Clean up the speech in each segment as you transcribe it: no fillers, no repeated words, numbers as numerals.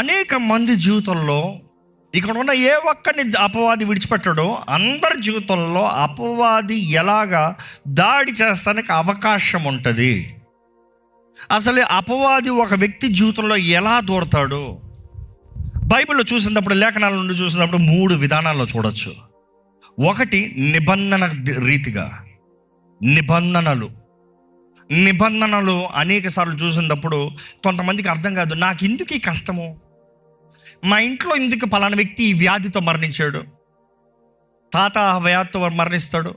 అనేక మంది జీవితంలో ఇక్కడ ఉన్న ఏ ఒక్కరిని అపవాది విడిచిపెట్టడో, అందరి జీవితంలో అపవాది ఎలాగా దాడి చేస్తానికి అవకాశం ఉంటుంది. అసలు అపవాది ఒక వ్యక్తి జీవితంలో ఎలా దూరతాడు? బైబిల్లో చూసినప్పుడు, లేఖనాల నుండి చూసినప్పుడు 3 విధానాల్లో చూడొచ్చు. ఒకటి, నిబంధన రీతిగా. నిబంధనలు అనేక సార్లు చూసినప్పుడు కొంతమందికి అర్థం కాదు, నాకు ఎందుకు ఈ కష్టము, మా ఇంట్లో ఎందుకు పలానా వ్యక్తి ఈ వ్యాధితో మరణించాడు, తాత ఆ వ్యాధితో మరణిస్తాడు,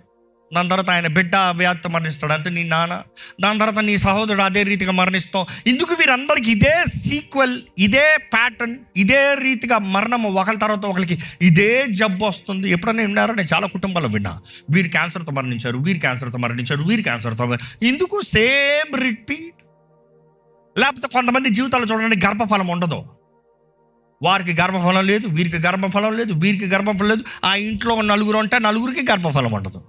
దాని తర్వాత ఆయన బిడ్డ ఆ వ్యాధితో మరణిస్తాడు, అంటే నీ నాన్న, దాని తర్వాత నీ సహోదరుడు అదే రీతిగా మరణిస్తాం. ఎందుకు వీరందరికీ ఇదే సీక్వెల్, ఇదే ప్యాటర్న్, ఇదే రీతిగా మరణము ఒకరి తర్వాత ఒకరికి ఇదే జబ్బు వస్తుంది? ఎప్పుడైనా విన్నారో? నేను చాలా కుటుంబాల్లో విన్నా, వీరు క్యాన్సర్తో మరణించారు, వీరు క్యాన్సర్తో మరణించారు, వీరు క్యాన్సర్తో. ఎందుకు సేమ్ రిపీట్? లేకపోతే కొంతమంది జీవితాలు చూడండి, గర్భఫలం ఉండదు, వారికి గర్భఫలం లేదు, వీరికి గర్భఫలం లేదు, వీరికి గర్భఫలం లేదు. ఆ ఇంట్లో 4 ఉంటే 4కి గర్భఫలం ఉండదు.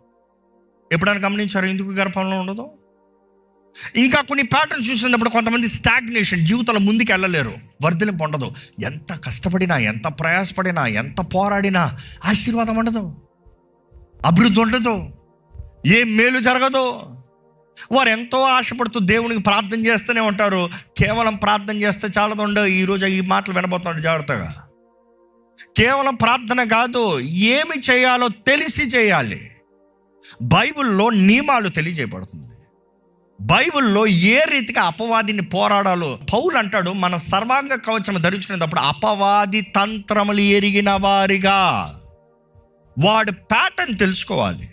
ఎప్పుడైనా గమనించారు ఎందుకు గర్భఫలం ఉండదు? ఇంకా కొన్ని ప్యాటర్న్స్ చూసినప్పుడు కొంతమంది స్టాగ్నేషన్, జీవితంలో ముందుకు వెళ్ళలేరు, వర్ధలింపు ఉండదు. ఎంత కష్టపడినా, ఎంత ప్రయాసపడినా, ఎంత పోరాడినా ఆశీర్వాదం ఉండదు, అభివృద్ధి ఉండదు, ఏ మేలు జరగదు. వారు ఎంతో ఆశపడుతూ దేవునికి ప్రార్థన చేస్తూనే ఉంటారు. కేవలం ప్రార్థన చేస్తే చాలదు. ఈరోజు ఈ మాటలు వినబోతున్నాడు, జాగ్రత్తగా. కేవలం ప్రార్థన కాదు, ఏమి చేయాలో తెలిసి చేయాలి. బైబిల్లో నియమాలు తెలియజేయబడుతుంది. బైబిల్లో ఏ రీతిగా అపవాదిని పోరాడాలో పౌలు అంటాడు, మన సర్వాంగ కవచం ధరించుకునేటప్పుడు అపవాది తంత్రములు ఎరిగిన వారిగా. వాడు ప్యాటర్న్ తెలుసుకోవాలి,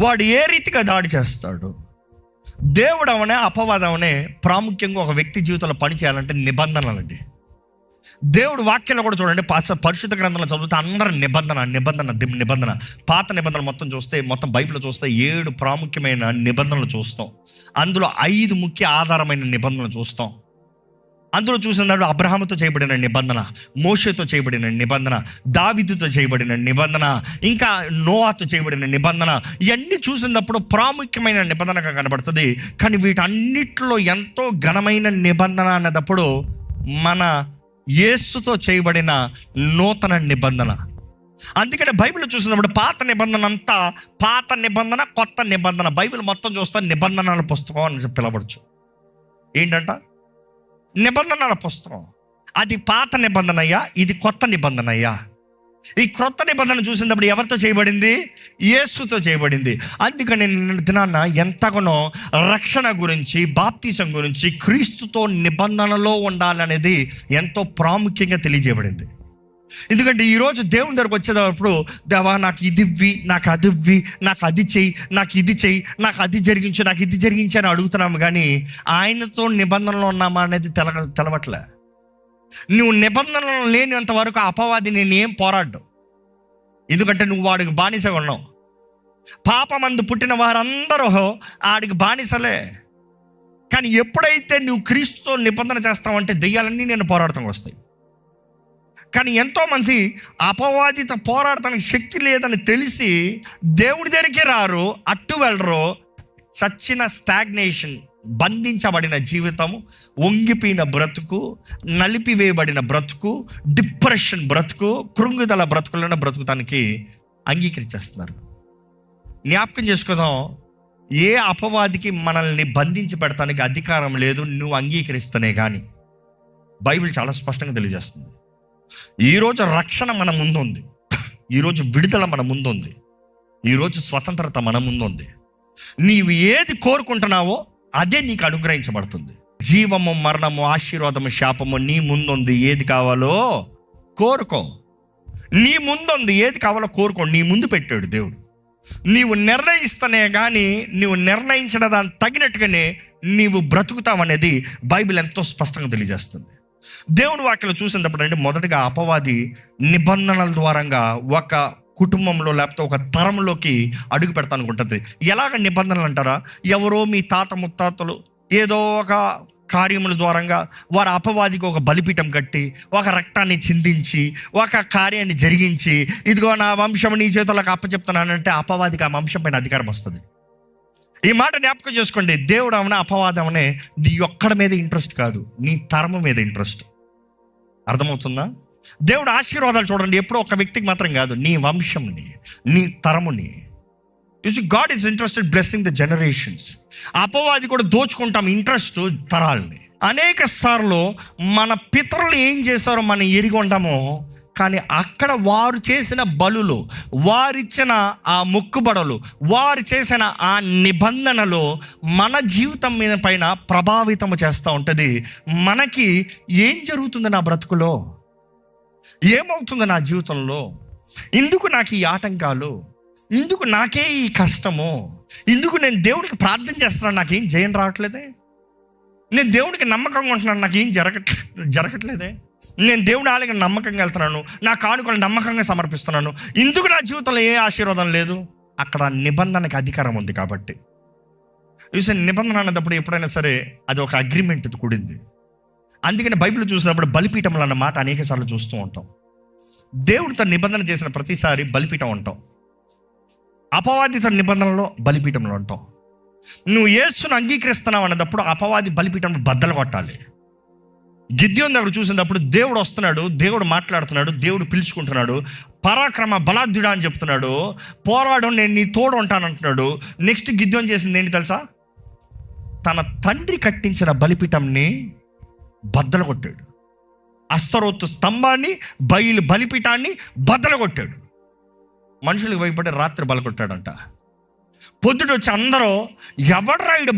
వాడు ఏ రీతిగా దాడి చేస్తాడు. దేవుడు అవనే అపవాదం అవనే ప్రాముఖ్యంగా ఒక వ్యక్తి జీవితంలో పని చేయాలంటే నిబంధనలండి. దేవుడు వాక్యంలో కూడా చూడండి, పరిశుద్ధ గ్రంథంలో చదివితే అందరూ నిబంధన. పాత నిబంధనలు మొత్తం బైబిల్లో చూస్తే 7 ప్రాముఖ్యమైన నిబంధనలు చూస్తాం. అందులో 5 ముఖ్య ఆధారమైన నిబంధనలు చూస్తాం. అందులో చూసినప్పుడు అబ్రహాముతో చేయబడిన నిబంధన, మోషేతో చేయబడిన నిబంధన, దావీదుతో చేయబడిన నిబంధన, ఇంకా నోవాతో చేయబడిన నిబంధన, ఇవన్నీ చూసినప్పుడు ప్రాముఖ్యమైన నిబంధనగా కనబడుతుంది. కానీ వీటన్నిటిలో ఎంతో ఘనమైన నిబంధన అన్నప్పుడు మన యేసుతో చేయబడిన నూతన నిబంధన. అందుకని బైబిల్ చూసినప్పుడు పాత నిబంధన అంతా పాత నిబంధన, కొత్త నిబంధన. బైబిల్ మొత్తం చూస్తే నిబంధనల పుస్తకం అని పిలవచ్చు. ఏంటంట? నిబంధనల పుస్తకం. అది పాత నిబంధన అయ్యా, ఇది కొత్త నిబంధన అయ్యా. ఈ క్రొత్త నిబంధన చూసినప్పుడు ఎవరితో చేయబడింది? యేసుతో చేయబడింది. అందుకని దినాన్న ఎంతగానో రక్షణ గురించి, బాప్తిసం గురించి, క్రీస్తుతో నిబంధనలో ఉండాలనేది ఎంతో ప్రాముఖ్యంగా తెలియజేయబడింది. ఎందుకంటే ఈరోజు దేవుని దగ్గరకు వచ్చేటప్పుడు, దేవా నాకు ఇది ఇవ్వి, నాకు అది ఇవ్వి, నాకు అది చెయ్యి, నాకు ఇది చెయ్యి, నాకు అది జరిగించు, నాకు ఇది జరిగించి అని అడుగుతున్నాము. కానీ ఆయనతో నిబంధనలో ఉన్నామా అనేది తెలవట్లే. నువ్వు నిబంధనలు లేనంత వరకు అపవాది నేను ఏం పోరాడు. ఎందుకంటే నువ్వు వాడికి బానిసగా ఉన్నావు. పాపమందు పుట్టిన వారందరూ ఆడికి బానిసలే. కానీ ఎప్పుడైతే నువ్వు క్రీస్తుతో నిబంధన చేస్తావంటే దెయ్యాలన్నీ నేను పోరాడతానికి వస్తాయి. కానీ ఎంతోమంది అపవాదితో పోరాడటానికి శక్తి లేదని తెలిసి దేవుడి దగ్గరికి రారు, అట్టు వెళ్ళరు. చచ్చిన స్టాగ్నేషన్, బంధించబడిన జీవితము, వంగిపోయిన బ్రతుకు, నలిపివేయబడిన బ్రతుకు, డిప్రెషన్ బ్రతుకు, కృంగుదల బ్రతుకులను బ్రతుకుతానికి అంగీకరించేస్తున్నారు. జ్ఞాపకం చేసుకుందాం, ఏ అపవాదికి మనల్ని బంధించి పెడతానికి అధికారం లేదు, నువ్వు అంగీకరిస్తేనే కానీ. బైబిల్ చాలా స్పష్టంగా తెలియజేస్తుంది. ఈరోజు రక్షణ మన ముందు ఉంది, ఈరోజు విడుదల మన ముందు ఉంది, ఈరోజు స్వతంత్రత మన ముందు ఉంది. నీవు ఏది కోరుకుంటున్నావో అదే నీకు అనుగ్రహించబడుతుంది. జీవము, మరణము, ఆశీర్వాదము, శాపము నీ ముందుంది. ఏది కావాలో కోరుకో. నీ ముందుంది, ఏది కావాలో కోరుకో. నీ ముందు పెట్టాడు దేవుడు. నీవు నిర్ణయిస్తేనే కానీ, నీవు నిర్ణయించిన దానికి తగినట్టుగానే నీవు బ్రతుకుతావనేది బైబిల్ ఎంతో స్పష్టంగా తెలియజేస్తుంది. దేవుని వాక్యం చూసినప్పుడు అంటే మొదటిగా అపవాది నిబంధనల ద్వారంగా ఒక కుటుంబంలో లేకపోతే ఒక తరంలోకి అడుగు పెడతానుకుంటుంది. ఎలాగ నిబంధనలు అంటారా? ఎవరో మీ తాత ముత్తాతలు ఏదో ఒక కార్యముల ద్వారంగా వారు అపవాదికి ఒక బలిపీఠం కట్టి, ఒక రక్తాన్ని చిందించి, ఒక కార్యాన్ని జరిగించి, ఇదిగో నా వంశం నీ చేతులకు అప్పచెప్తున్నానంటే అపవాదికి ఆ వంశం పైన అధికారం వస్తుంది. ఈ మాట జ్ఞాపకం చేసుకోండి. దేవుడు అవనే అపవాదం అవనే నీ ఒక్కడి మీద ఇంట్రెస్ట్ కాదు, నీ తరము మీద ఇంట్రెస్ట్. అర్థమవుతుందా? దేవుడు ఆశీర్వాదాలు చూడండి ఎప్పుడో ఒక వ్యక్తికి మాత్రం కాదు, నీ వంశంని, నీ తరముని. You see God is interested blessing the generations. అపవాది కూడా దోచుకుంటాం ఇంట్రెస్ట్ తరాలని. అనేక సార్లు మన పితరులు ఏం చేస్తారో మనం ఎరిగి ఉంటామో, కానీ అక్కడ వారు చేసిన బలులు, వారిచ్చిన ఆ మొక్కుబడులు, వారు చేసిన ఆ నిబంధనలు మన జీవితం మీద పైన ప్రభావితం చేస్తూ ఉంటుంది. మనకి ఏం జరుగుతుంది నా బ్రతుకులో, ఏమవుతుంది నా జీవితంలో, ఇందుకు నాకు ఈ ఆటంకాలు, ఇందుకు నాకే ఈ కష్టము, ఇందుకు నేను దేవుడికి ప్రార్థన చేస్తున్నాను నాకేం జయం రావట్లేదే, నేను దేవుడికి నమ్మకంగా ఉంటున్నాను నాకేం జరగట్లేదే, నేను దేవుడి ఆలయానికి నమ్మకంగా వెళ్తున్నాను, నా కానుకలు నమ్మకంగా సమర్పిస్తున్నాను, ఇందుకు నా జీవితంలో ఏ ఆశీర్వాదం లేదు. అక్కడ నిబంధనకి అధికారం ఉంది కాబట్టి. చూసే నిబంధన అన్నప్పుడు ఎప్పుడైనా సరే అది ఒక అగ్రిమెంట్ కూడింది. అందుకని బైబిల్ చూసినప్పుడు బలిపీఠంలో అన్న మాట అనేక సార్లు చూస్తూ ఉంటాం. దేవుడితో నిబంధన చేసిన ప్రతిసారి బలిపీఠం ఉంటాం, అపవాదితో నిబంధనలో బలిపీఠంలో ఉంటాం. నువ్వు యేసును అంగీకరిస్తున్నావు అన్నప్పుడు అపవాది బలిపీఠం బద్దలు కొట్టాలి. గిద్యోను దగ్గర చూసినప్పుడు దేవుడు వస్తున్నాడు, దేవుడు మాట్లాడుతున్నాడు, దేవుడు పిలుచుకుంటున్నాడు, పరాక్రమ బలాఢ్యుడా అని చెప్తున్నాడు, పోరాడు నేను నీ తోడు ఉంటానంటున్నాడు. నెక్స్ట్ గిద్యోను చేసింది ఏంటి తెలుసా? తన తండ్రి కట్టించిన బలిపీఠంని బద్దలు కొట్టాడు. అస్తరోతు స్తంభాన్ని, బలిపీఠాన్ని బద్దలు కొట్టాడు. మనుషులకు భయపడి రాత్రి బలకొట్టాడంట. పొద్దుట వచ్చి అందరూ ఎవడు రాయుడు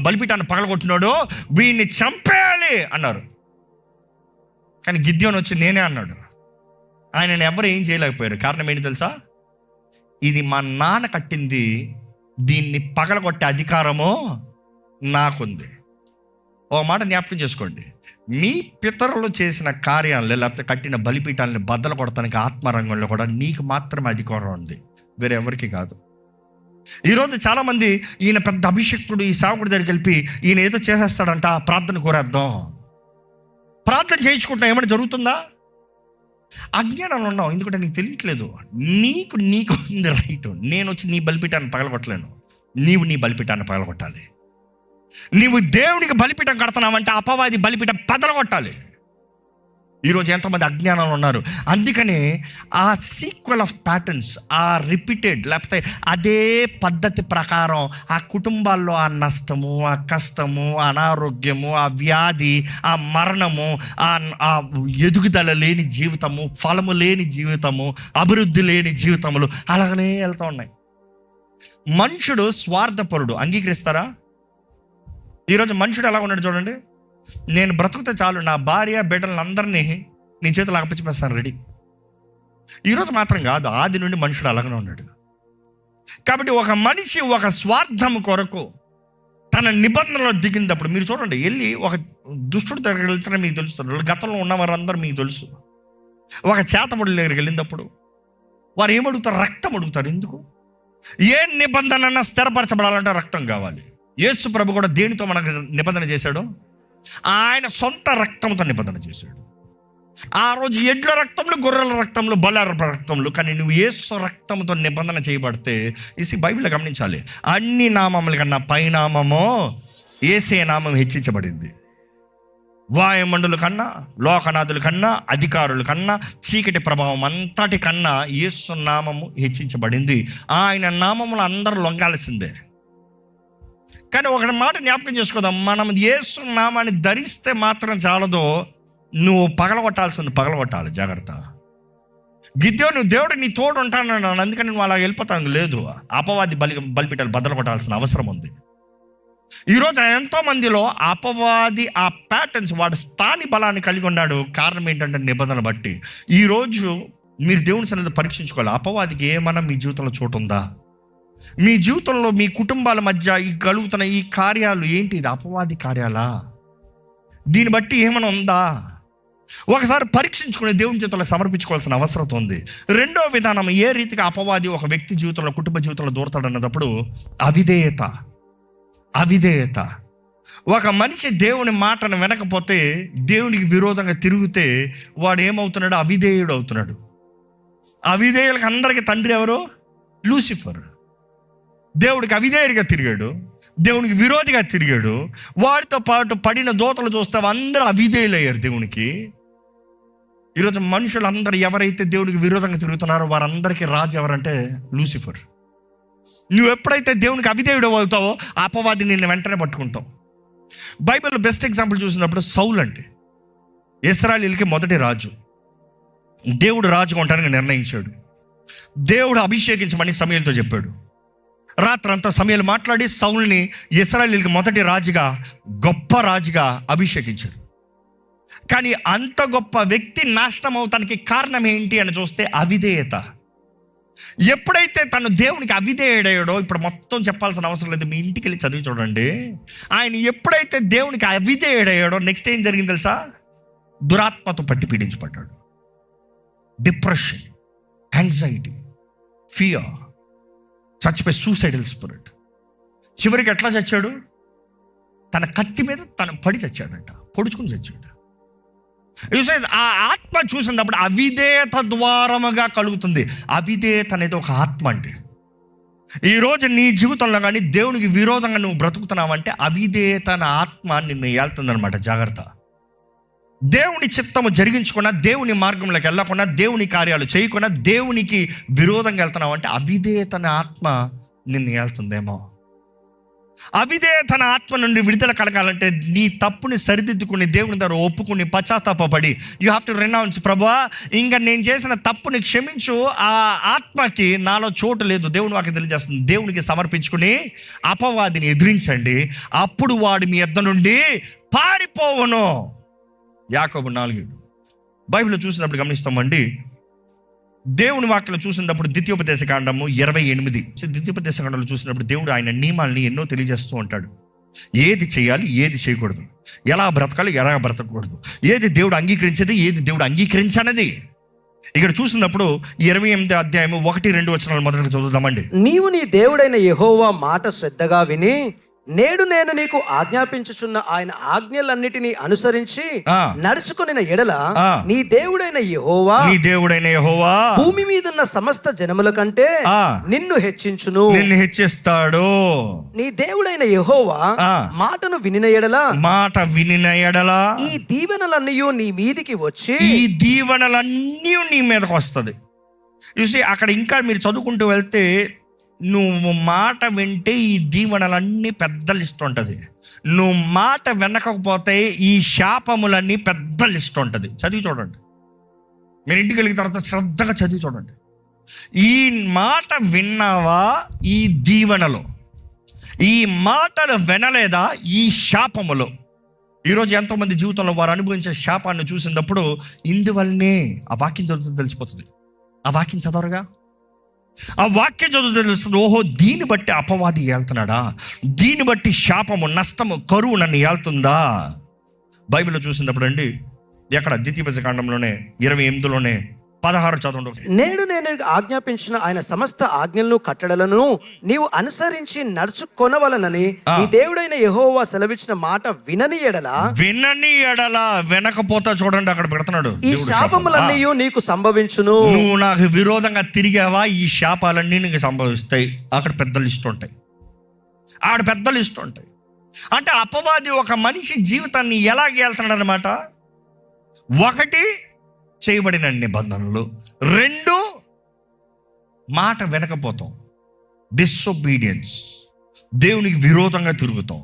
బలిపీఠాన్ని పగలగొట్టినాడో వీడిని చంపేయాలి అన్నారు. కానీ గిద్యోను వచ్చి నేనే అన్నాడు. ఆయనను ఎవరు ఏం చేయలేకపోయారు. కారణం ఏంటి తెలుసా? ఇది మా నాన్న కట్టింది, దీన్ని పగలగొట్టే అధికారము నాకుంది. ఓ మాట జ్ఞాపకం చేసుకోండి, మీ పితరులు చేసిన కార్యాలను లేకపోతే కట్టిన బలిపీఠాలను బద్దలు కొడతానికి ఆత్మరంగంలో కూడా నీకు మాత్రమే అధికారం ఉంది, వేరే ఎవరికి కాదు. ఈరోజు చాలామంది ఈయన పెద్ద అభిషేకుడు, ఈ సేవకుడి దగ్గరికి వెళ్ళి ఈయన ఏదో చేసేస్తాడంట, ప్రార్థన కోరేద్దాం, ప్రార్థన చేయించుకుంటాం, ఏమైనా జరుగుతుందా? అజ్ఞానంలో ఉన్నావు, ఎందుకంటే నీకు తెలియట్లేదు. నీకు ఉంది రైట్. నేను వచ్చి నీ బలిపీఠాన్ని పగలగొట్టలేను, నీవు నీ బలిపీఠాన్ని పగలగొట్టాలి. నీవు దేవునికి బలిపీఠం కడుతున్నావంటే అపవాది బలిపీఠం పగలగొట్టాలి. ఈరోజు ఎంతోమంది అజ్ఞానంలో ఉన్నారు. అందుకనే ఆ సీక్వెల్ ఆఫ్ ప్యాటర్న్స్, ఆ రిపీటెడ్ లేకపోతే అదే పద్ధతి ప్రకారం ఆ కుటుంబాల్లో ఆ నష్టము, ఆ కష్టము, అనారోగ్యము, ఆ వ్యాధి, ఆ మరణము, ఆ ఎదుగుదల లేని జీవితము, ఫలము లేని జీవితము, అభివృద్ధి లేని జీవితములు అలాగనే వెళ్తూ ఉన్నాయి. మనుషుడు స్వార్థపరుడు. అంగీకరిస్తారా? ఈరోజు మనుషుడు ఎలా ఉన్నాడు చూడండి. నేను బ్రతుకుతే చాలు, నా భార్య బిడ్డలను అందరినీ నీ చేతులు అప్పచెప్పేస్తాను రెడీ. ఈరోజు మాత్రం కాదు, ఆది నుండి మనుషుడు అలాగనే ఉన్నాడు. కాబట్టి ఒక మనిషి ఒక స్వార్థం కొరకు తన నిబంధనలో దిగినప్పుడు మీరు చూడండి, వెళ్ళి ఒక దుష్టుడి దగ్గరికి వెళ్తారని మీకు తెలుస్తుంది. గతంలో ఉన్న వారందరూ మీకు తెలుసు. ఒక చేతబడి దగ్గరికి వెళ్ళినప్పుడు వారు ఏమడుగుతారు? రక్తం అడుగుతారు. ఎందుకు? ఏ నిబంధన స్థిరపరచబడాలంటే రక్తం కావాలి. యేసు ప్రభు కూడా దేనితో మనకు నిబంధన చేశాడు? ఆయన సొంత రక్తంతో నిబంధన చేశాడు. ఆ రోజు ఎడ్ల రక్తంలో, గొర్రెల రక్తంలో, బలార రక్తంలో, కానీ నువ్వు యేసు రక్తంతో నిబంధన చేయబడితే, ఈ బైబిల్లో గమనించాలి, అన్ని నామముల కన్నా పైనామము యేసే నామం హెచ్చించబడింది. వాయుమండల కన్నా, లోకనాథుల కన్నా, అధికారుల కన్నా, చీకటి ప్రభావం అంతటి కన్నా యేసు నామము హెచ్చించబడింది. ఆయన నామములు అందరూ లొంగాల్సిందే. కానీ ఒక మాట జ్ఞాపకం చేసుకోదాం, మనం యేసు నామాన్ని ధరిస్తే మాత్రం చాలదు, నువ్వు పగలగొట్టాల్సింది పగలగొట్టాలి. జాగ్రత్త. గిద్యోను దేవుడు నీ తోడు ఉంటాను, అందుకని నువ్వు అలా వెళ్ళిపోతాను లేదు. అపవాది బలిపీఠాలు బద్దలు కొట్టాల్సిన అవసరం ఉంది. ఈరోజు ఎంతో మందిలో అపవాది ఆ ప్యాటర్న్స్, వాడు స్థాని బలాన్ని కలిగి ఉన్నాడు. కారణం ఏంటంటే నిబంధనలు బట్టి. ఈరోజు మీరు దేవుని సన్నిధిలో పరీక్షించుకోవాలి, అపవాదికి ఏమన్నా మీ జీవితంలో చోటు ఉందా? మీ జీవితంలో మీ కుటుంబాల మధ్య ఈ కలుగుతున్న ఈ కార్యాలు ఏంటి? ఇది అపవాది కార్యాలా? దీన్ని బట్టి ఏమైనా ఉందా? ఒకసారి పరీక్షించుకుని దేవుని జీవితంలో సమర్పించుకోవాల్సిన అవసరం ఉంది. రెండో విధానం, ఏ రీతిగా అపవాది ఒక వ్యక్తి జీవితంలో, కుటుంబ జీవితంలో దూరతాడు అన్నప్పుడు అవిధేయత. ఒక మనిషి దేవుని మాటను వినకపోతే, దేవునికి విరోధంగా తిరిగితే వాడు ఏమవుతున్నాడు? అవిధేయుడు అవుతున్నాడు. అవిధేయులకు అందరికీ తండ్రి ఎవరు? లూసిఫర్. దేవుడికి అవిధేయుడిగా తిరిగాడు, దేవునికి విరోధిగా తిరిగాడు. వాడితో పాటు పడిన దోతలు చూస్తే అందరూ అవిధేయులు అయ్యారు దేవునికి. ఈరోజు మనుషులందరూ ఎవరైతే దేవునికి విరోధంగా తిరుగుతున్నారో వారందరికీ రాజు ఎవరంటే లూసిఫర్. నువ్వు ఎప్పుడైతే దేవునికి అవిధేయుడు అవుతావో అపవాది నిన్ను వెంటనే పట్టుకుంటావు. బైబిల్లో బెస్ట్ ఎగ్జాంపుల్ చూసినప్పుడు సౌల్ అంటే ఇశ్రాయేలుకి మొదటి రాజు. దేవుడు రాజుగా ఉండడానికి నిర్ణయించాడు. దేవుడు అభిషేకించమని సమూయేలుతో చెప్పాడు. రాత్రంతా సమూయేలు మాట్లాడి సౌల్ని ఇశ్రాయేలుకి మొదటి రాజుగా, గొప్ప రాజుగా అభిషేకించాడు. కానీ అంత గొప్ప వ్యక్తి నాశనం అవటానికి కారణం ఏంటి అని చూస్తే అవిధేయత. ఎప్పుడైతే తను దేవునికి అవిధేయుడయ్యాడో, ఇప్పుడు మొత్తం చెప్పాల్సిన అవసరం లేదు, మీ ఇంటికి వెళ్ళి చదివి చూడండి. ఆయన ఎప్పుడైతే దేవునికి అవిధేయుడయ్యాడో నెక్స్ట్ ఏం జరిగింది తెలుసా? దురాత్మతో పట్టి పీడించబడ్డాడు. డిప్రెషన్, యాంగ్జైటీ, ఫియర్, చచ్చిపోయి సూసైడల్ స్పిరిట్. చివరికి ఎట్లా చచ్చాడు? తన కత్తి మీద తను పడి చచ్చాడంట, పొడుచుకుని చచ్చాడు. ఆ ఆత్మ చూసినప్పుడు అవిధేయత ద్వారముగా కలుగుతుంది. అవిధేయత అనేది ఒక ఆత్మ అండి. ఈరోజు నీ జీవితంలో కానీ దేవునికి విరోధంగా నువ్వు బ్రతుకుతున్నావంటే అవిధేయత అనే ఆత్మ నిన్ను ఏళ్తుందనమాట. జాగ్రత్త. దేవుని చిత్తము జరిగించకుండా, దేవుని మార్గంలోకి వెళ్ళకుండా, దేవుని కార్యాలు చేయకుండా దేవునికి విరోధంగా వెళ్తున్నావు అంటే అవిధేయత అనే ఆత్మ నిన్ను ఏళ్తుందేమో. అవిధేయతన ఆత్మ నుండి విడుదల కలగాలంటే నీ తప్పుని సరిదిద్దుకుని దేవుని దగ్గర ఒప్పుకుని పశ్చాత్తాపడి యూ హ్యావ్ టు రెనౌన్స్. ప్రభువా, ఇంకా నేను చేసిన తప్పుని క్షమించు, ఆ ఆత్మకి నాలో చోటు లేదు, దేవుని వాక్యం తెలియజేస్తుంది. దేవునికి సమర్పించుకుని అపవాదిని ఎదిరించండి, అప్పుడు వాడు మీ యొద్ద నుండి పారిపోవును. యాకోబు 4. బైబిల్లో చూసినప్పుడు గమనిస్తామండి. దేవుని వాక్యలో చూసినప్పుడు ద్వితీయోపదేశ కాండము 28. ద్వితీయోపదేశ కాండంలో చూసినప్పుడు దేవుడు ఆయన నియమాల్ని ఎన్నో తెలియజేస్తూ ఉంటాడు. ఏది చేయాలి, ఏది చేయకూడదు, ఎలా బ్రతకాలి, ఎలా బ్రతకూడదు, ఏది దేవుడు అంగీకరించేది, ఏది దేవుడు అంగీకరించనది. ఇక్కడ చూసినప్పుడు 28వ అధ్యాయము 1-2 వచనాలు మొదటి చదువుదామండి. నీవు నీ దేవుడైన యెహోవా మాట శ్రద్ధగా విని నేడు నేను నీకు ఆజ్ఞాపించుచున్న ఆయన ఆజ్ఞలన్నిటినీ అనుసరించి నడుచుకొనిన ఎడల నీ దేవుడైన యెహోవా భూమి మీదున్న సమస్త జనముల కంటే నిన్ను హెచ్చించును, నిన్ను హెచ్చిస్తాడు. నీ దేవుడైన యెహోవా మాటను వినిన ఎడల ఈ దీవెనలన్నీ నీ మీదికి వచ్చి, ఈ దీవెనలన్నీ నీ మీదకి వస్తుంది. చూసి అక్కడ ఇంకా మీరు చదువుకుంటూ వెళ్తే, నువ్వు మాట వింటే ఈ దీవెనలన్నీ పెద్ద లిస్ట్ ఉంటుంది, నువ్వు మాట వినకపోతే ఈ శాపములన్నీ పెద్ద లిస్ట్ ఉంటుంది. చదివి చూడండి, మీరు ఇంటికి వెళ్ళిన తర్వాత శ్రద్ధగా చదివి చూడండి. ఈ మాట విన్నావా ఈ దీవెనలో, ఈ మాటలు వినలేదా ఈ శాపములో. ఈరోజు ఎంతోమంది జీవితంలో వారు అనుభవించే శాపాన్ని చూసినప్పుడు ఇందువల్లనే ఆ వాక్యం చదువుతుంది తెలిసిపోతుంది. ఆ వాక్యం చదవరుగా, ఆ వాక్యం చదువుతుంది తెలుస్తుంది. ఓహో, దీన్ని బట్టి అపవాది ఏళ్తున్నాడా, దీన్ని బట్టి శాపము, నష్టము, కరువు నన్ను ఏళ్తుందా. బైబిల్లో చూసినప్పుడు అండి, ఎక్కడ ద్వితీయోపదేశ కాండంలోనే 28లోనే 16 చదవండి. నేడు నేను ఆజ్ఞాపించిన ఆయన సమస్త ఆజ్ఞలను కట్టడలను నీవు అనుసరించి నడుచుకొనవలనని నీ దేవుడైన యెహోవా సెలవిచ్చిన మాట వినని ఎడల వినకపోతే చూడండి అక్కడ పెడుతున్నాడు, ఈ శాపములన్నీ నీకు సంభవించును. నువ్వు నాకు విరోధంగా తిరిగావా, ఈ శాపాలన్నీ నీకు సంభవిస్తాయి. అక్కడ పెద్ద లిస్ట్ ఉంటాయి, ఆడ పెద్ద లిస్ట్ ఉంటాయి. అంటే అపవాది ఒక మనిషి జీవితాన్ని ఎలాగ వెళ్తున్నాడు అనమాట. 1, చేయబడిన నిబంధనలు. 2, మాట వినకపోతాం, డిసొబీడియన్స్, దేవునికి విరోధంగా తిరుగుతాం.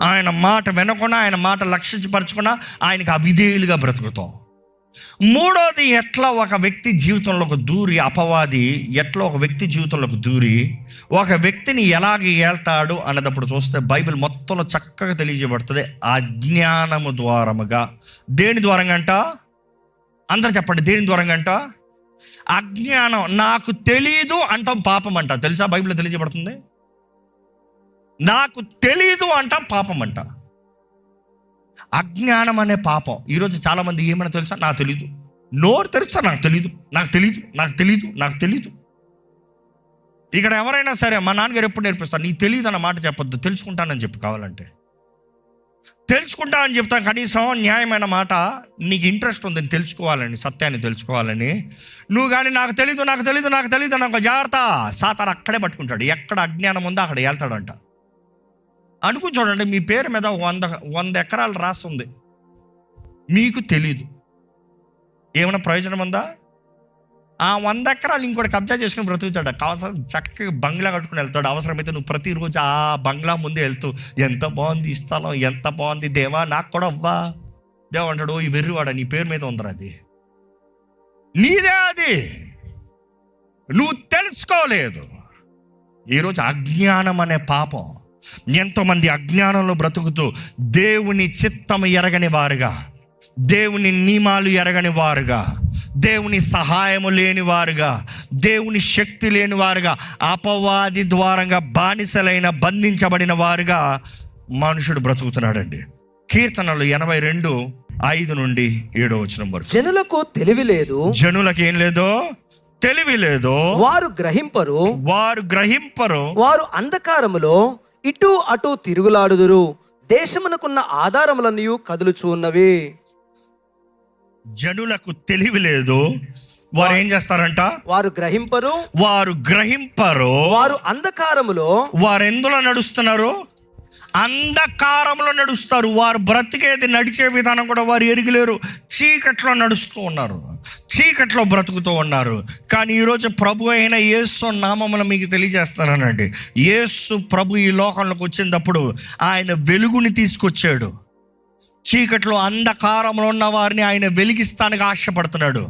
ఆయన మాట వినకుండా, ఆయన మాట లక్ష్యపరచకుండా ఆయనకి అవిధేయులుగా బ్రతుకుతాం. 3వది, ఎట్లా ఒక వ్యక్తి జీవితంలోకి దూరి, అపవాది ఎట్లా ఒక వ్యక్తి జీవితంలోకి దూరి ఒక వ్యక్తిని ఎలాగ ఏళ్తాడు అన్నదప్పుడు చూస్తే బైబిల్ మొత్తంలో చక్కగా తెలియజేయబడుతుంది. అజ్ఞానము ద్వారముగా. దేని ద్వారంగా అంట? అందరూ చెప్పండి, దేని ద్వారంగా అంట? అజ్ఞానం. నాకు తెలీదు అంటాం పాపం అంట, తెలుసా? బైబిల్లో తెలియజేయబడుతుంది. నాకు తెలీదు అంటాం పాపం అంట. అజ్ఞానం అనే పాపం. ఈరోజు చాలామంది ఏమన్నా తెలుసా, నాకు తెలీదు. నోరు తెరుస్తా, నాకు తెలీదు, నాకు తెలీదు, నాకు తెలీదు, నాకు తెలీదు. ఇక్కడ ఎవరైనా సరే, మా నాన్నగారు ఎప్పుడు నేర్పిస్తాను, నీకు తెలియదు అన్న మాట చెప్పొద్దు, తెలుసుకుంటానని చెప్పి. కావాలంటే తెలుసుకుంటా అని చెప్తాను. కనీసం న్యాయమైన మాట, నీకు ఇంట్రెస్ట్ ఉందని తెలుసుకోవాలని, సత్యాన్ని తెలుసుకోవాలని. నువ్వు కానీ నాకు తెలీదు, నాకు తెలీదు, నాకు తెలీదు అని ఒక జాగ్రత్త, సాతాను అక్కడే పట్టుకుంటాడు. ఎక్కడ అజ్ఞానం ఉందో అక్కడ వెళ్తాడంట. అనుకుని చూడండి, మీ పేరు మీద 100 ఎకరాలు రాస్తుంది, మీకు తెలీదు. ఏమైనా ప్రయోజనం ఉందా? ఆ 100 ఎకరాలు ఇంకోటి కబ్జా చేసుకుని బ్రతుకుతాడు. అవసరం చక్కగా బంగ్లా కట్టుకుని వెళ్తాడు. అవసరమైతే నువ్వు ప్రతిరోజు ఆ బంగ్లా ముందే వెళ్తూ ఎంత బాగుంది ఈ స్థలం, ఎంత బాగుంది దేవా, నాకు కూడా అవ్వా. దేవా అంటాడు, ఈ వెర్రివాడ, నీ పేరు మీద ఉందరా, అది నీదే, అది నువ్వు తెలుసుకోలేదు. ఈరోజు అజ్ఞానం అనే పాపం, ఎంతోమంది అజ్ఞానంలో బ్రతుకుతూ దేవుని చిత్తం ఎరగని వారుగా, దేవుని నియమాలు ఎరగని వారుగా, దేవుని సహాయము లేని వారుగా, దేవుని శక్తి లేని వారుగా, అపవాది ద్వారంగా బానిసలైన బంధించబడిన వారుగా మనుషుడు బ్రతుకుతున్నాడండి. కీర్తనలు 82:5-7 వరకు. జనులకు తెలివి లేదు, జనులకు ఏం లేదో తెలివి లేదు, వారు గ్రహింపరు, వారు అంధకారములో ఇటు అటు తిరుగులాడుదురు, దేశమునకున్న ఆధారములన్నీ కదులుచూ ఉన్నవి. జనులకు తెలివి లేదు, వారు ఏం చేస్తారంట? వారు గ్రహింపరు, వారు అంధకారములో, వారు ఎందులో నడుస్తున్నారు? అంధకారంలో నడుస్తారు. వారు బ్రతికేది, నడిచే విధానం కూడా వారు ఎరిగిలేరు. చీకట్లో నడుస్తూ ఉన్నారు, చీకట్లో బ్రతుకుతూ ఉన్నారు. కానీ ఈరోజు ప్రభు అయిన యేసు నామములో మీకు తెలియజేస్తానండి, యేసు ప్రభు ఈ లోకంలోకి వచ్చినప్పుడు ఆయన వెలుగుని తీసుకొచ్చాడు. చీకట్లో అంధకారంలో ఉన్న వారిని ఆయన వెలిగిస్తానికి ఆశపడుతున్నాడు.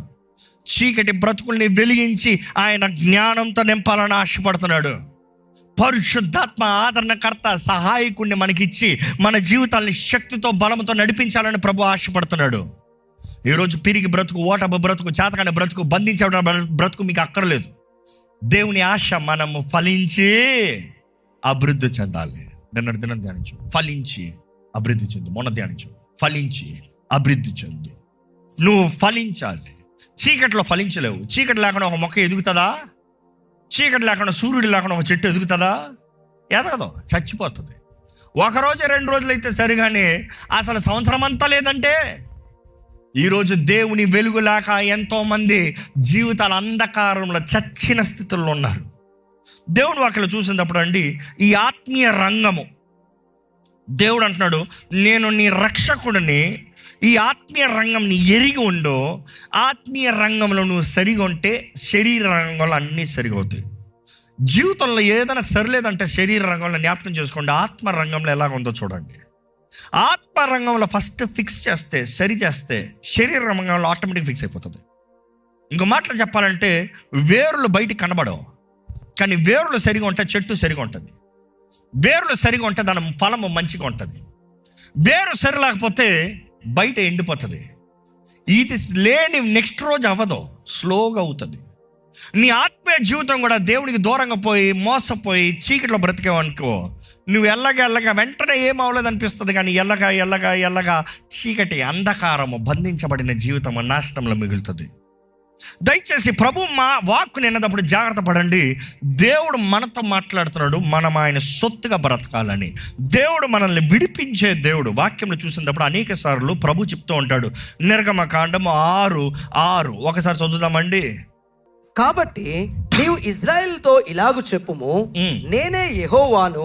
చీకటి బ్రతుకుల్ని వెలిగించి ఆయన జ్ఞానంతో నింపాలని ఆశపడుతున్నాడు. పరిశుద్ధాత్మ ఆదరణకర్త, సహాయకుడిని మనకిచ్చి మన జీవితాన్ని శక్తితో, బలంతో నడిపించాలని ప్రభు ఆశపడుతున్నాడు. ఈరోజు పిరిగి బ్రతుకు, ఓటబ బ్రతుకు, చేతకాని బ్రతుకు, బంధించబడిన బ్రతుకు మీకు అక్కర్లేదు. దేవుని ఆశ మనము ఫలించి అభివృద్ధి చెందాలి. నిన్నటి దినం ధ్యానించు, ఫలించి అభివృద్ధి చెందు. మొన్న ధ్యానించు, ఫలించి అభివృద్ధి చెందు. నువ్వు ఫలించాలి. చీకట్లో ఫలించలేవు. చీకటి లేకుండా ఒక మొక్క ఎదుగుతుందా? చీకటి లేకుండా, సూర్యుడు లేకుండా ఒక చెట్టు ఎదుగుతుందా? ఎదగదు, చచ్చిపోతుంది. 1 రోజు 2 రోజులు అయితే సరిగానే అసలు సంవత్సరం అంతా లేదంటే. ఈరోజు దేవుని వెలుగు లేక ఎంతోమంది జీవితాల అంధకారంలో చచ్చిన స్థితుల్లో ఉన్నారు. దేవుడు వాక్యలో చూసినప్పుడు అండి, ఈ ఆత్మీయ రంగము, దేవుడు అంటున్నాడు, నేను నీ రక్షకుడిని, ఈ ఆత్మీయ రంగం నీ ఎరిగి ఉండు. ఆత్మీయ రంగంలో నువ్వు సరిగా ఉంటే శరీర రంగంలో అన్నీ సరిగా అవుతాయి. జీవితంలో ఏదైనా సరిలేదంటే శరీర రంగంలో జ్ఞాపకం చేసుకోండి, ఆత్మ రంగంలో ఎలాగ ఉందో చూడండి. ఆత్మ రంగంలో ఫస్ట్ ఫిక్స్ చేస్తే, సరి చేస్తే శరీర రంగంలో ఆటోమేటిక్ ఫిక్స్ అయిపోతుంది. ఇంకో మాటలు చెప్పాలంటే, వేరులు బయటికి కనబడవు, కానీ వేరులు సరిగా ఉంటే చెట్టు సరిగా ఉంటుంది. వేరులు సరిగా ఉంటే దాని ఫలము మంచిగా ఉంటుంది. వేరు సరి లేకపోతే బయట ఎండిపోతుంది. ఇది లేని నెక్స్ట్ రోజు అవ్వదు, స్లోగా అవుతుంది. నీ ఆత్మీయ జీవితం కూడా దేవునికి దూరంగా పోయి, మోసపోయి చీకట్లో బ్రతికేవనుకో, నువ్వు ఎల్లగా వెంటనే ఏం అవ్వలేదు అనిపిస్తుంది. కానీ ఎల్లగా చీకటి, అంధకారము, బంధించబడిన జీవితం నాశనంలో మిగులుతుంది. దయచేసి ప్రభు మా వాక్కు నిన్నప్పుడు జాగ్రత్త పడండి. దేవుడు మనతో మాట్లాడుతున్నాడు, మనం ఆయన సొత్తుగా బ్రతకాలని. దేవుడు మనల్ని విడిపించే దేవుడు. వాక్యంలో చూసినప్పుడు అనేక సార్లు ప్రభు చెప్తూ ఉంటాడు. నిర్గమకాండము 6:6 ఒకసారి చదువుదామండి. కాబట్టి నీవు ఇజ్రాయెలుతో ఇలాగు చెప్పుము, నేనే యెహోవాను,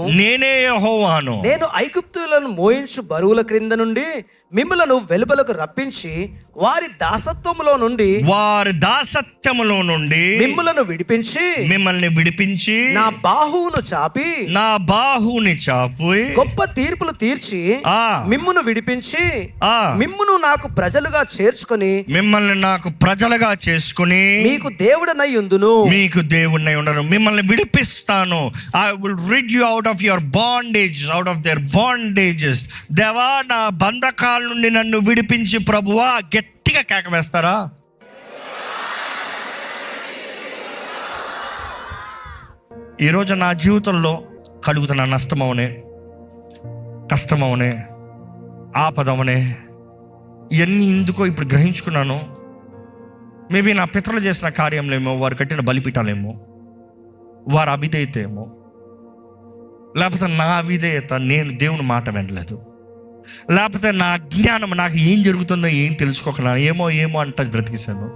నేను ఐగుప్తులను మోయించు బరువుల క్రింద నుండి మిమ్ములను వెలుపలకు రప్పించి వారి దాసత్వములో నుండి మిమ్ములను మిమ్మల్ని విడిపించి నా బాహువును చాపి గొప్ప తీర్పులు తీర్చి మిమ్మును విడిపించి మిమ్మును నాకు ప్రజలుగా చేర్చుకొని మీకు దేవుడనై ఉందును. మీకు దేవుడినై ఉండను, మిమ్మల్ని విడిపిస్తాను. I will rid you out of your bondage, out of their bondages. దేవా, నా బంధకాల నుండి నన్ను విడిపించి ప్రభువా. గట్టిగా కేక వేస్తారా? ఈరోజు నా జీవితంలో కలుగుతున్న నష్టమవునే, కష్టమవునే, ఆపదవునే, ఇవన్నీ ఎందుకో ఇప్పుడు గ్రహించుకున్నాను. మేబీ నా పితరులు చేసిన కార్యంలేమో, వారు కట్టిన బలిపీఠాలేమో, వారి అవిధేయత ఏమో, లేకపోతే నా అవిధేయత, నేను దేవుని మాట వినలేదు, లేకపోతే నా అజ్ఞానం, నాకు ఏం జరుగుతుందో ఏం తెలుసుకోకుండా ఏమో అంటే బ్రతికిస్తాను.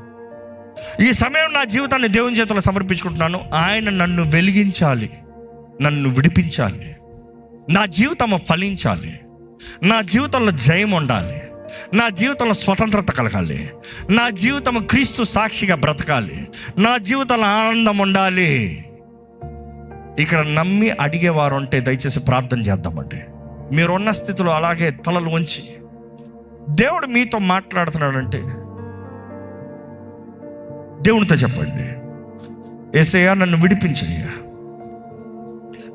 ఈ సమయం నా జీవితాన్ని దేవుని చేతుల్లో సమర్పించుకుంటున్నాను. ఆయన నన్ను వెలిగించాలి, నన్ను విడిపించాలి, నా జీవితం ఫలించాలి, నా జీవితంలో జయం ఉండాలి, నా జీవితంలో స్వతంత్రత కలగాలి, నా జీవితం క్రీస్తు సాక్షిగా బ్రతకాలి, నా జీవితంలో ఆనందం ఉండాలి. ఇక్కడ నమ్మి అడిగేవారు ఉంటే దయచేసి ప్రార్థన చేద్దామండి. మీరున్న స్థితిలో అలాగే తలలు ఉంచి దేవుడు మీతో మాట్లాడుతున్నాడంటే దేవునితో చెప్పండి, యేసయ్యా నన్ను విడిపించయ్యా,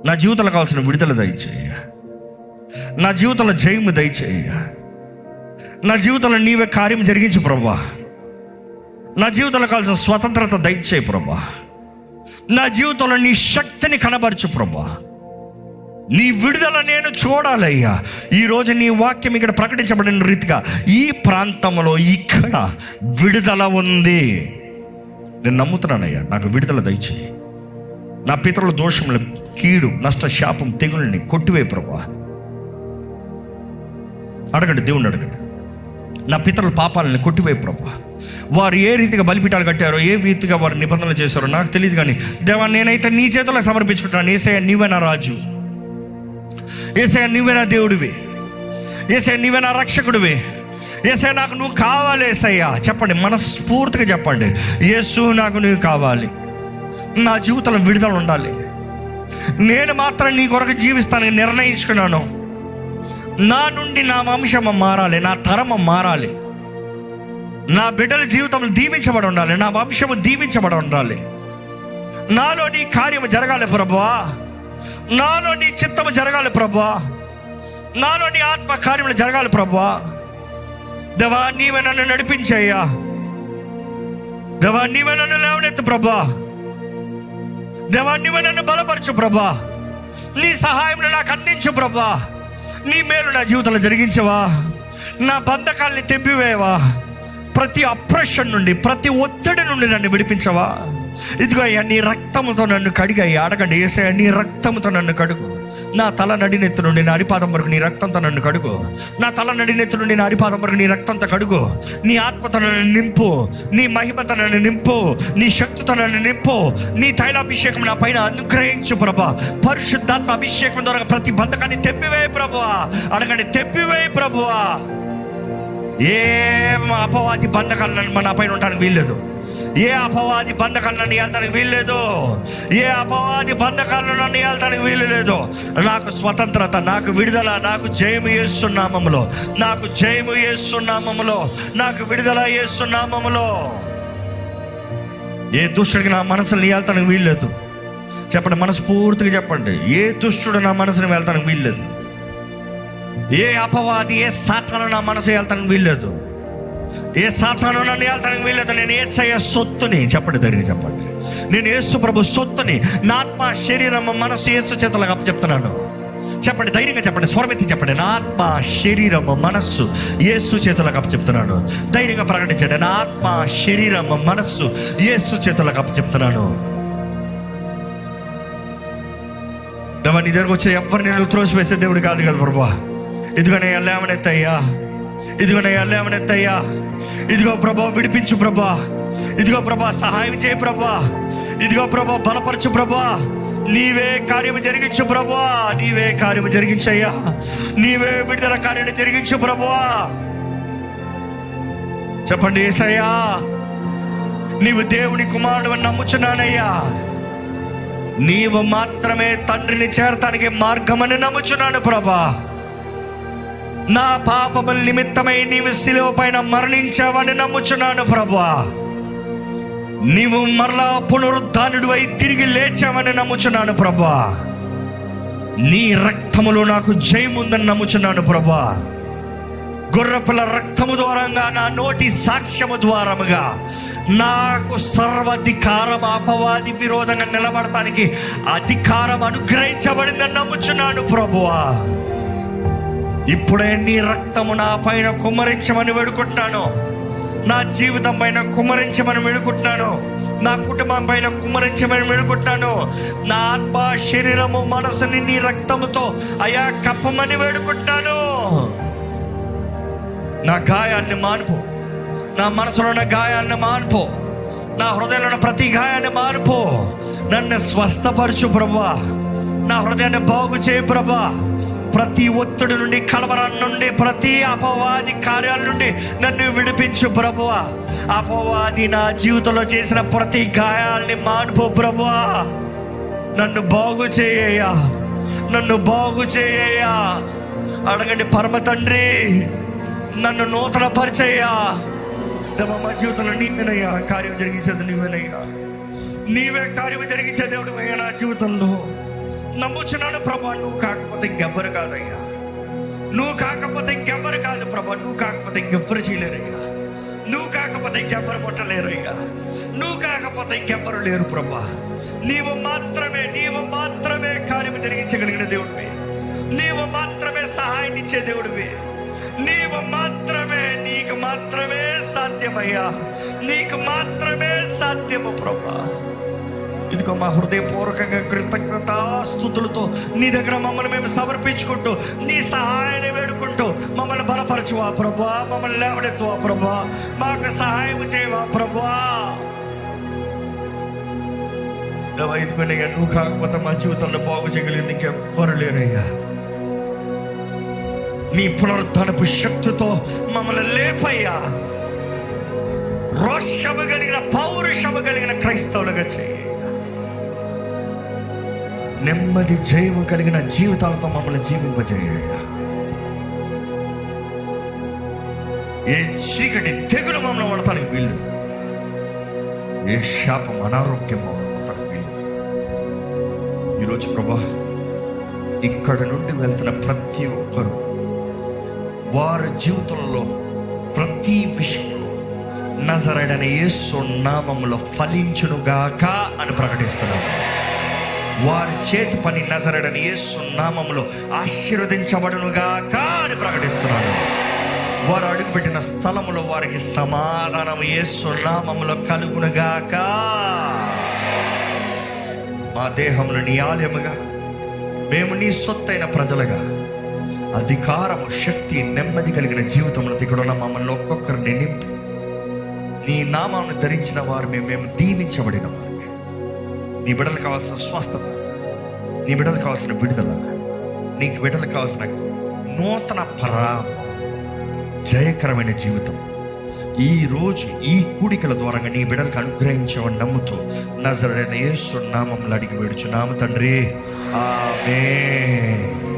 నా జీవితంలో కావాల్సిన విడుదల దయచేయ్యా, నా జీవితంలో జయము దయచేయ్యా, నా జీవితంలో నీవే కార్యం జరిగించు ప్రభా, నా జీవితంలో కావాల్సిన స్వతంత్రత దయచేయి ప్రభా, నా జీవితంలో నీ శక్తిని కనబరచు ప్రభా, నీ విడుదల నేను చూడాలయ్యా. ఈరోజు నీ వాక్యం ఇక్కడ ప్రకటించబడిన రీతిగా ఈ ప్రాంతంలో ఇక్కడ విడుదల ఉంది. నేను నమ్ముతున్నానయ్యా, నాకు విడుదల దయచేయి. నా పితరుల దోషముల కీడు, నష్ట, శాపం, తెగుల్ని కొట్టివే ప్రభా. అడగండి, దేవుణ్ణి అడగండి. నా పితరుల పాపాలని కొట్టివే ప్రభా. వారు ఏ రీతిగా బలిపీఠాలు కట్టారో, ఏ రీతిగా వారు నిబంధనలు చేశారో నాకు తెలియదు, కానీ దేవా నేనైతే నీ చేతుల్లో సమర్పించుకుంటున్నాను. యేసయ్య నీవే నా రాజు, యేసయ్య నీవే నా దేవుడివి, యేసయ్య నీవే నా రక్షకుడివి, యేసయ్య నాకు నువ్వు కావాలి. యేసయ్య చెప్పండి, మనస్ఫూర్తిగా చెప్పండి, యేసు నాకు నువ్వు కావాలి. నా జీవితంలో విడుదల ఉండాలి. నేను మాత్రం నీ కొరకు జీవిస్తానని నిర్ణయించుకున్నాను. నా నుండి నా వంశం మారాలి, నా తరం మారాలి, నా బిడ్డల జీవితంలో దీవించబడి ఉండాలి, నా వంశము దీవించబడి ఉండాలి. నాలో నీ కార్యము జరగాలి ప్రభువా, నాలో నీ చిత్తము జరగాలి ప్రభువా, నాలో నీ ఆత్మ కార్యములు జరగాలి ప్రభువా. దేవా నీవే నన్ను నడిపించయ్యా, దేవా నీవే నన్ను లేవనెత్తు ప్రభా, దేవా నీవే నన్ను బలపరచు ప్రభా, నీ సహాయం నాకు అందించు ప్రభా. నీ మేలు నా జీవితంలో జరిగించవా, నా బంధకాల్ని తెంపివేవా, ప్రతి అప్రెషన్ నుండి, ప్రతి ఒత్తిడి నుండి నన్ను విడిపించవా. ఇదిగో అయ్యా నీ రక్తముతో నన్ను కడిగయ్యా. అడగండి, యేసయ్యా నీ రక్తముతో నన్ను కడుగు. నా తల నడినెత్తు నుండి నా అరిపాదం వరకు నీ రక్తంతో నన్ను కడుగు. నా తల నడినెత్తు నుండి నా అరిపాదం వరకు నీ రక్తంతో కడుగు. నీ ఆత్మతో నన్ను నింపు, నీ మహిమతో నన్ను నింపు, నీ శక్తితో నన్ను నింపు, నీ తైలాభిషేకం నా పైన అనుగ్రహించు ప్రభా. పరిశుద్ధాత్మ అభిషేకం ద్వారా ప్రతి బంధకాన్ని తెప్పివేయి ప్రభువా. అడగండి, తెప్పివేయి ప్రభువా. ఏ అపవాది బంధకాలను మన పైన ఉండడానికి వీల్లేదు, ఏ అపవాది బంధకాలను ఏల్తానికి వీల్లేదు, ఏ అపవాది బంధకాలను ఏల్తానికి వీల్లేదు. నాకు స్వతంత్రత, నాకు విడుదల, నాకు జయము యేసునామములో, నాకు జయము యేసునామములో, నాకు విడుదల యేసునామములో. ఏ దుష్టుడికి నా మనసుని ఏల్తానికి వీల్లేదు. చెప్పండి, మనస్ఫూర్తిగా చెప్పండి, ఏ దుష్టుడు నా మనసుని వెళ్తానికి వీల్లేదు. ఏ అపవాది, ఏ సాతాను నా మనసు వెళ్తానికి వీల్లేదు, ఏ సాతాను నన్ను వెళ్తానికి వీల్లేదు. నేను యేసయ్య సొత్తుని. చెప్పండి, ధైర్యంగా చెప్పండి, నేను యేసు ప్రభు సొత్తుని. నా ఆత్మ, శరీరం, మనసు యేసు చేతులకు అప్పచెప్తున్నాను. చెప్పండి, ధైర్యంగా చెప్పండి, స్వరమెత్తి చెప్పండి, నా ఆత్మ, శరీరం, మనస్సు యేసు చేతులకు అప్పచెప్తున్నాను. ధైర్యంగా ప్రకటించండి, నా ఆత్మ, శరీరం, మనస్సు యేసు చేతులకు అప్పచెప్తున్నాను. దేవా నీ దగ్గరకు వచ్చే ఎవరిని నేను త్రోసివేసే దేవుడు కాదు కదా ప్రభా. ఇదిగోనే లేవనెత్తయ్యా, ఇదిగోనే లేవనెత్తయ్యా. ఇదిగో ప్రభా విడిపించు ప్రభా, ఇదిగో ప్రభా సహాయం చేయి ప్రభా, ఇదిగో ప్రభా బలపరచు ప్రభా. నీవే కార్యము జరిగించు ప్రభా, నీవే కార్యము జరిగించయ్యా, నీవే విడుదల కార్యాన్ని జరిగించు ప్రభా. చెప్పండి, యేసయ్యా నీవు దేవుని కుమారుడు అని నమ్ముచున్నానయ్యా, నీవు మాత్రమే తండ్రిని చేరటానికి మార్గమని నమ్ముచున్నాను ప్రభా. నా పాపముల నిమిత్తమై నీవు శిలువ పైన మరణించావని నమ్ముచున్నాను ప్రభా. నీవు మరలా పునరుద్ధానుడు అయి తిరిగి లేచావని నమ్ముచున్నాను ప్రభా. నీ రక్తములో నాకు జయముందని నమ్ముచున్నాను ప్రభా. గొర్రెపిల్ల రక్తము ద్వారంగా, నా నోటి సాక్ష్యము ద్వారముగా నాకు సర్వాధికారం, అపవాది విరోధంగా నిలబడటానికి అధికారం అనుగ్రహించబడిందని నమ్ముచున్నాను ప్రభువా. ఇప్పుడే నీ రక్తము నా పైన కుమ్మరించమని వేడుకుంటున్నాను, నా జీవితం పైన కుమ్మరించమని వేడుకుంటున్నాను, నా కుటుంబం పైన కుమ్మరించమని వేడుకుంటున్నాను. నా ఆత్మ, శరీరము, మనసుని నీ రక్తముతో అయా కప్పమని వేడుకుంటున్నాను. నా గాయాన్ని మానుపు, నా మనసులో ఉన్న గాయాన్ని మానుపు, నా హృదయంలో ఉన్న ప్రతి గాయాన్ని మానుపు. నన్ను స్వస్థపరచు ప్రభా, నా హృదయాన్ని బాగు చేయి ప్రభా. ప్రతి ఒత్తిడి నుండి, కలవరం నుండి, ప్రతి అపవాది కార్యాల నుండి నన్ను విడిపించు ప్రభువా. అపవాది నా జీవితంలో చేసిన ప్రతి గాయాల్ని మానుపో ప్రభువా. నన్ను బాగు చేయ్యా, నన్ను బాగు చేయ్యా. అడగండి, పరమ తండ్రి నన్ను నూతన పరిచయ్యా. మా జీవితంలో నీవేనయ్యా కార్యం జరిగించేది, నీవేనయ్యా. నీవే కార్యం జరిగించే దేవుడు అయ్యా నా జీవితంలో. నమ్ముచున్నాను ప్రభా, నువ్వు కాకపోతే ఇంకెవ్వరు కాదయ్యా. నువ్వు కాకపోతే ఇంకెవ్వరు కాదు ప్రభా. నువ్వు కాకపోతే ఇంకెవ్వరు చేయలేరయ్యా. నువ్వు కాకపోతే ఇంకెవ్వరు ముట్టలేరయ్యా. నువ్వు కాకపోతే ఇంకెవ్వరు లేరు ప్రభా. నీవు మాత్రమే కార్యం జరిగించగలిగిన దేవుడివి. నీవు మాత్రమే సహాయం ఇచ్చే దేవుడివి. నీకు మాత్రమే సాధ్యమయ్యా. నీకు మాత్రమే సాధ్యము ప్రభా. ఇదిగో మా హృదయపూర్వకంగా కృతజ్ఞతాస్తుతులతో నీ దగ్గర మమ్మల్ని మేము సమర్పించుకుంటూ, నీ సహాయాన్ని వేడుకుంటూ, మమ్మల్ని బలపరచువా ప్రభువా. మమ్మల్ని లేవనెత్తువా ప్రభువా. మాకు సహాయం చేయవా ప్రభువా. ఇదిగోనయ్యా, నువ్వు కాకపోతే మా జీవితంలో బాగు చేయగలిగింది ఇంకెవ్వరు లేరయ్యా. నీ పునరుద్ధరణపు శక్తితో మమ్మల్ని లేపయ్యా. రోషము కలిగిన, పౌరుషము కలిగిన క్రైస్తవులుగా చేయ. నెమ్మది, జయము కలిగిన జీవితాలతో మమ్మల్ని జీవింపజేయ. ఏ చీకటి తెగులు మమ్మల్ని వడతానికి వీల్లేదు. ఏ శాపం, అనారోగ్యం మమ్మల్ని వడతానికి వీల్లేదు. ఈరోజు ప్రభా, ఇక్కడ నుండి వెళ్తున్న ప్రతి ఒక్కరూ వారి జీవితంలో ప్రతి విషయంలో నజరేయుడైన యేసు నామములో ఫలించునుగాక అని ప్రకటిస్తున్నాను. వారి చేతి పని నజరేయుడైన యేసు నామములో ఆశీర్వదించబడునుగాక అని ప్రకటిస్తున్నాను. వారు అడుగుపెట్టిన స్థలములో వారికి సమాధానం యేసు నామములో కలుగునుగాక. మా దేహములు నీ ఆలయముగా, మేము నీ సొత్తైన ప్రజలుగా, అధికారము, శక్తి, నెమ్మది కలిగిన జీవితంలో ఇక్కడ ఉన్న మమ్మల్ని ఒక్కొక్కరిని నింపి, నీ నామాన్ని ధరించిన వారు మేము దీవించబడిన వారు. నీ బిడ్డలకు కావాల్సిన స్వస్థత, నీ బిడ్డలకు కావాల్సిన విడుదల, నీకు బిడ్డలకు కావాల్సిన నూతన జయకరమైన జీవితం ఈ రోజు ఈ కూడికల ద్వారా నీ బిడ్డలకు అనుగ్రహించావని నమ్ముతూ నజరేయుడైన యేసు నామములో అడిగి వేడుచున్నాము తండ్రి. ఆమేన్.